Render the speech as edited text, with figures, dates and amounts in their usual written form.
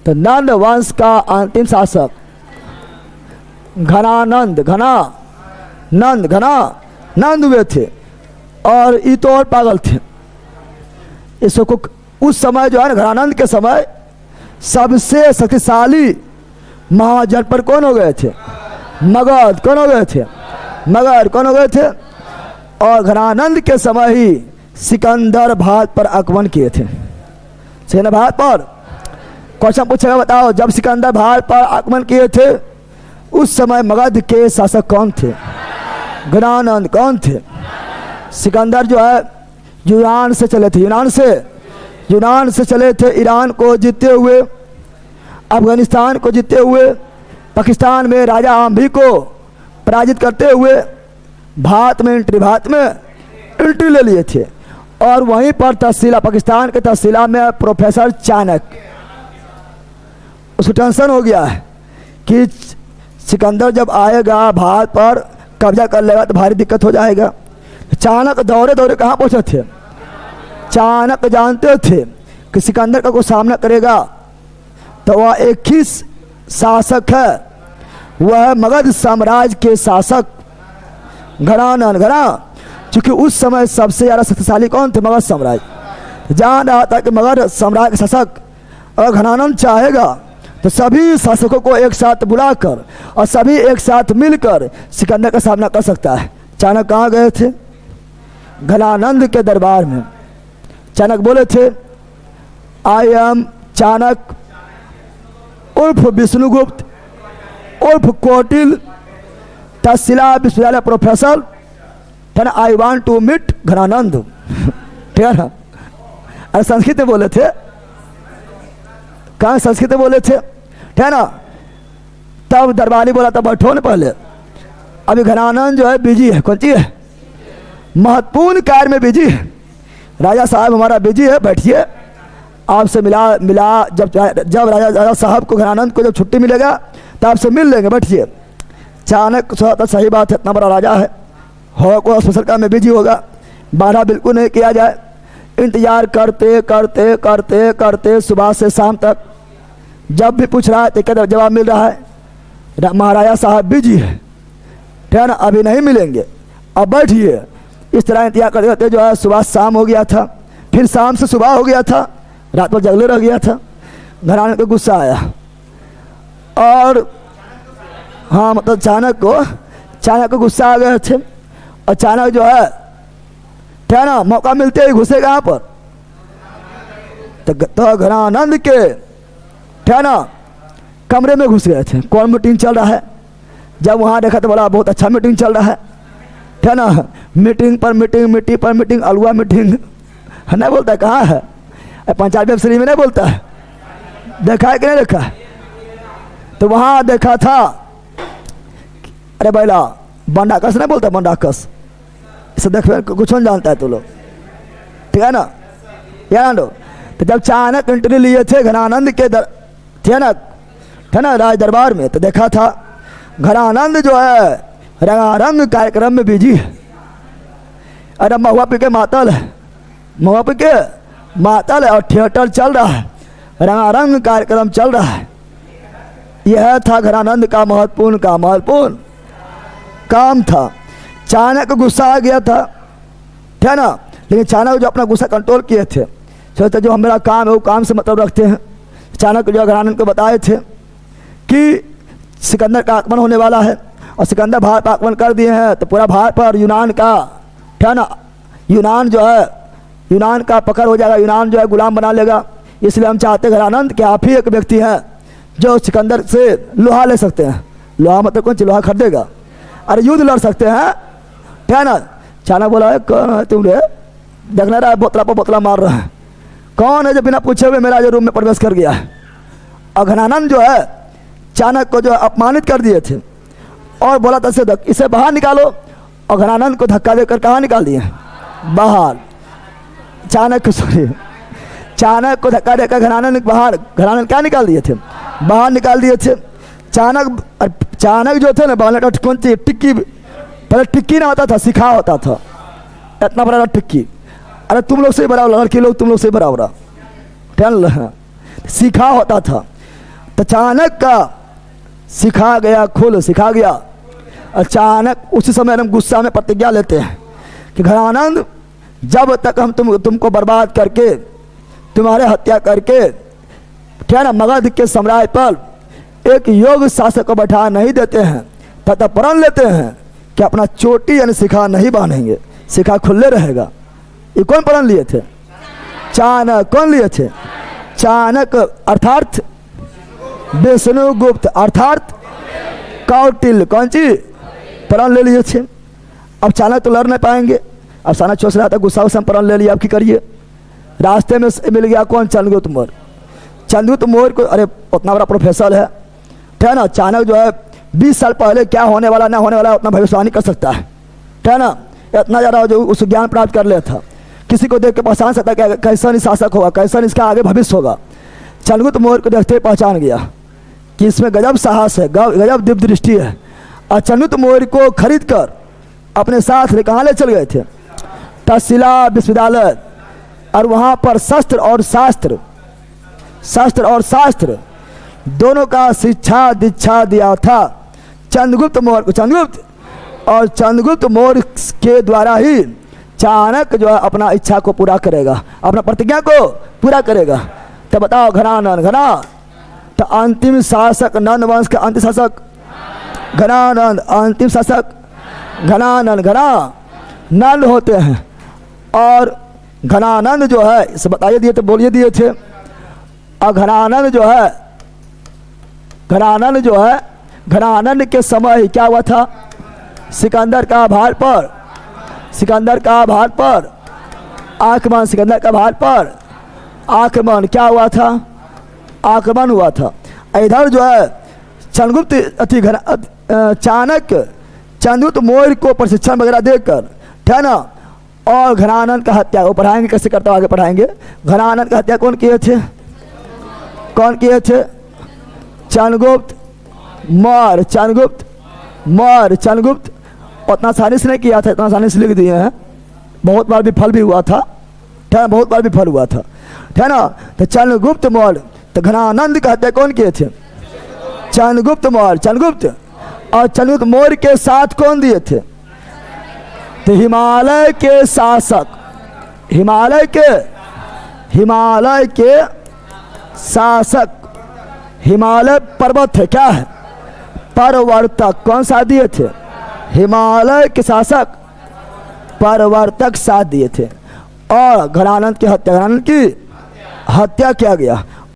तो नंद वंश का अंतिम शासक घनानंद, नंद हुए थे। और ये तो और पागल थे। इसको उस समय जो है ना, घनानंद के समय सबसे शक्तिशाली महाजनपद कौन हो गए थे? मगध। कौन हो गए थे? मगध। कौन हो गए थे? और घनानंद के समय ही सिकंदर भारत पर आक्रमण किए थे। सही ना? भारत पर क्वेश्चन पूछेगा, बताओ जब सिकंदर भारत पर आक्रमण किए थे उस समय मगध के शासक कौन थे? घनानंद। कौन थे? सिकंदर जो है यूनान से चले थे, यूनान से चले थे, ईरान को जीतते हुए, अफगानिस्तान को जीतते हुए, पाकिस्तान में राजा आम्भी को पराजित करते हुए भारत में एंट्री ले लिए थे। और वहीं पर तहसीला, पाकिस्तान के तहसीला में प्रोफेसर चाणक्य, उसको टेंशन हो गया है कि सिकंदर जब आएगा भारत पर कब्जा कर लेगा तो भारी दिक्कत हो जाएगा। चाणक्य दौड़े दौड़े कहाँ पहुँचे थे? चाणक्य जानते थे कि सिकंदर का कोई सामना करेगा तो वह एक ही शासक है, वह मगध साम्राज्य के शासक घनानंद। क्योंकि उस समय सबसे ज़्यादा शक्तिशाली कौन थे? मगध साम्राज्य। जान रहा था कि मगध साम्राज्य के शासक अगर घनानंद चाहेगा तो सभी शासकों को एक साथ बुलाकर और सभी एक साथ मिलकर सिकंदर का सामना कर सकता है। चाणक्य कहाँ गए थे? घनानंद के दरबार में। चाणक्य बोले थे, आई एम चाणक्य उर्फ विष्णुगुप्त उर्फ कोटिल, तक्षशिला विश्वविद्यालय प्रोफेसर, है ना, I want to meet Ghananand. ठीक है ना? अरे संस्कृत में बोले थे, कहाँ संस्कृत में बोले थे? ठीक है ना? तब दरबारी बोला था बैठो ना पहले, अभी घनानंद जो है बिजी है। कौन सी है? महत्वपूर्ण कार्य में बिजी है। राजा साहब हमारा बिजी है, बैठिए, आपसे मिला जब राजा साहब को, घनानंद को जब छुट्टी मिलेगा तो आपसे मिल लेंगे, बैठिए। चाणक्य सोचा सही बात है, इतना बड़ा राजा है, हो को स्पेशल काम में बिजी होगा, बाधा बिल्कुल नहीं किया जाए। इंतजार करते करते करते करते सुबह से शाम तक जब भी पूछ रहा है तो कहते जवाब मिल रहा है, महाराजा साहब बिजी है, ठीक है ना, अभी नहीं मिलेंगे, अब बैठिए। इस तरह इंतजार करते करते जो है सुबह शाम हो गया था, फिर शाम से सुबह हो गया था, रात भर जगले रह गया था। घराने को गुस्सा आया और हाँ मतलब चाणक्य को गुस्सा आ गए थे। और चाणक्य जो है ठीक है ना, मौका मिलते ही घुसे कहाँ पर? तो घनानंद के ठीक है ना कमरे में घुस गए थे। कौन मीटिंग चल रहा है? जब वहाँ देखा तो बोला बहुत अच्छा मीटिंग चल रहा है, ठीक है ना, मीटिंग पर मीटिंग, अलुआ मीटिंग नहीं बोलता, कहाँ है? पंचायत वेब में नहीं बोलता है, देखा है कि नहीं देखा? तो वहाँ देखा था, अरे बैला बंडाकस नहीं बोलता, बंडाकस, इसे देख कुछ नहीं जानता है तो लोग, ठीक है ना, यार। तो जब चाणक्य एंट्री लिए थे घनानंद के थे ना राज दरबार में, तो देखा था घनानंद जो है रंगारंग कार्यक्रम में बिजी है। अरे महुआ पी के मातल है, और थिएटर चल रहा है, रंगारंग कार्यक्रम चल रहा है। यह था घनानंद का महत्वपूर्ण काम था। चाणक्य गुस्सा आ गया था, ठीक है ना, लेकिन चाणक्य जो अपना गुस्सा कंट्रोल किए थे, सोचते जो मेरा काम है वो काम से मतलब रखते हैं। चाणक्य जो घनानंद को बताए थे कि सिकंदर का आक्रमण होने वाला है और सिकंदर भारत पर आक्रमण कर दिए हैं तो पूरा भारत पर यूनान का, ठीक है ना, यूनान का पकड़ हो जाएगा, यूनान जो है गुलाम बना लेगा। इसलिए हम चाहते हैं घनानंद कि आप ही एक व्यक्ति हैं जो सिकंदर से लोहा ले सकते हैं। लोहा मतलब कौन सी? लोहा खरीदेगा, अरे युद्ध लड़ सकते हैं, ठीक है ना। चाणक्य बोला कौन है तुम रे? देखना रहा है बोतला पर बोतला मार रहा है, कौन है जो बिना पूछे हुए मेरा जो रूम में प्रवेश कर गया है? और घनानंद जो है चाणक्य को जो अपमानित कर दिए थे और बोला था इसे बाहर निकालो, और घनानंद को धक्का देकर कहाँ निकाल दिए? बाहर। चाणक्य को धक्का देकर घनानंद क्या निकाल दिए थे? बाहर निकाल दिए थे। चाणक्य जो थे ना बाल टिक्की, पहले टिक्की ना होता था, सिखा होता था, इतना बड़ा टिक्की। अरे तुम लोग से बराबर, लड़के लोग तुम लोग से बराबर, सिखा होता था। तो चाणक्य का सिखा गया खुल सिखा गया। अचानक उसी समय हम गुस्सा में प्रतिज्ञा लेते हैं कि घनानंद, जब तक हम तुमको बर्बाद करके, तुम्हारे हत्या करके, ठीक है ना, मगध के साम्राज्य पर एक योग शासक को बैठा नहीं देते हैं, तब तक प्रण लेते हैं कि अपना चोटी यानी शिखा नहीं बांधेंगे, शिखा खुले रहेगा। ये कौन प्रण लिए थे? चाणक्य। कौन लिए थे? चाणक्य अर्थात विष्णुगुप्त अर्थात कौटिल्य। कौन चीज? प्रण ले लिए थे। अब चाणक्य तो लड़ नहीं पाएंगे। अब चाणक्य सोच रहा था गुस्सा से प्रण ले लिया, अब की करिए। रास्ते में मिल गया कौन? चंद्रगुप्त मौर्य। चंद्रगुप्त मौर्य को, अरे उतना बड़ा प्रोफेसर है, ठीक है ना, चाणक्य जो है 20 साल पहले क्या होने वाला ना होने वाला उतना भविष्यवाणी कर सकता है, ठीक है ना, इतना ज़्यादा जो उस ज्ञान प्राप्त कर लिया था। किसी को देख के पहचान सकता है कैसा नहीं शासक होगा, कैसा इसका आगे भविष्य होगा। चंद्रगुप्त मौर्य को देखते ही पहचान गया कि इसमें गजब साहस है, गजब दिव्य दृष्टि है। और चंद्रगुप्त मौर्य को खरीद कर अपने साथ ले कहाँ ले चल गए थे? तक्षशिला विश्वविद्यालय। और वहाँ पर शस्त्र और शास्त्र दोनों का शिक्षा दीक्षा दिया था चंद्रगुप्त मौर्य को। चंद्रगुप्त मौर्य के द्वारा ही चाणक्य जो है अपना इच्छा को पूरा करेगा, अपना प्रतिज्ञा को पूरा करेगा। तो बताओ घनानंद, तो अंतिम शासक, नंद वंश के अंतिम शासक घनानंद, अंतिम शासक घनानंद होते हैं। और घनानंद जो है, इसे बताइए दिए थे, बोलिए दिए थे। और घनानंद जो है घनानंद के समय क्या हुआ था? सिकंदर का भाट पर आक्रमण, सिकंदर का भाट पर आक्रमण क्या हुआ था? आक्रमण हुआ था। इधर जो है चाणक्य चंद्रगुप्त मौर्य को प्रशिक्षण वगैरह देकर, ठीक है ना, और घनानंद का हत्या वो पढ़ाएंगे, कैसे करते आगे पढ़ाएंगे। घनानंद का हत्या कौन किए थे? चंद्रगुप्त मौर्य। उतना आसानी से नहीं किया था, इतना आसानी से लिख दिए हैं। बहुत बार विफल भी हुआ था, ठीक है, बहुत बार विफल हुआ था, ठीक है ना। तो चंद्रगुप्त मौर्य, तो घनानंद का हत्या कौन किए थे? चंद्रगुप्त मौर्य। और चंद्रगुप्त मौर्य के साथ कौन दिए थे? तो हिमालय के शासक, हिमालय पर्वत है, क्या है? परवर्तक। कौन साथ दिए थे? हिमालय के शासक परवर्तक साथ दिए थे। और घनानंद की हत्या किया गया।